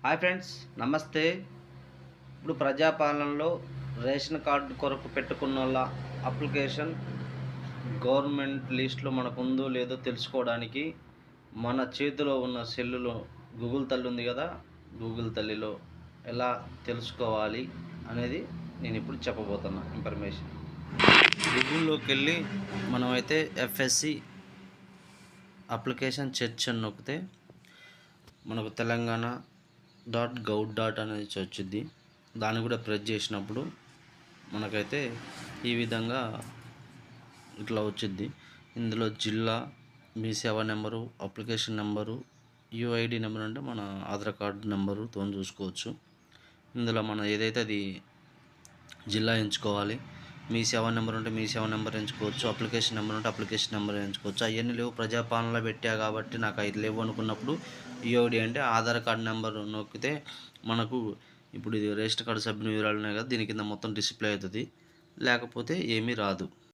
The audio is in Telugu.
హాయ్ ఫ్రెండ్స్, నమస్తే. ఇప్పుడు ప్రజాపాలనలో రేషన్ కార్డు కొరకు పెట్టుకున్నోళ్ళ అప్లికేషన్ గవర్నమెంట్ లిస్టులో మనకుందో లేదో తెలుసుకోవడానికి మన చేతిలో ఉన్న సెల్లులో గూగుల్ తల్లి ఉంది కదా, గూగుల్ తల్లిలో ఎలా తెలుసుకోవాలి అనేది నేను ఇప్పుడు చెప్పబోతున్నా ఇన్ఫర్మేషన్. గూగుల్లోకి వెళ్ళి మనమైతే ఎఫ్ఎస్సి అప్లికేషన్ సెర్చ్ అని నొక్కితే మనకు తెలంగాణ .gov. అనేది వచ్చింది. దాన్ని కూడా ప్రెస్ చేసినప్పుడు మనకైతే ఈ విధంగా ఇట్లా వచ్చింది. ఇందులో జిల్లా, మీ సేవా number, application number, UID number అంటే మన ఆధార్ కార్డు నెంబరుతో చూసుకోవచ్చు. ఇందులో మనం ఏదైతే అది జిల్లా ఎంచుకోవాలి, మీ సేవా నెంబర్ ఉంటే మీ సేవా నెంబర్ ఎంచుకోవచ్చు, అప్లికేషన్ నెంబర్ ఉంటే అప్లికేషన్ నెంబర్ ఎంచుకోవచ్చు. అవన్నీ లేవు, ప్రజాపాలనలో పెట్టా కాబట్టి నాకు అవి లేవు అనుకున్నప్పుడు యూఐడి అంటే ఆధార్ కార్డు నెంబర్ నొక్కితే మనకు ఇప్పుడు ఇది రేషన్ కార్డు సభ్యుని వివరాలు ఉన్నాయి కదా, దీని కింద మొత్తం డిస్ప్లే అవుతుంది, లేకపోతే ఏమీ రాదు.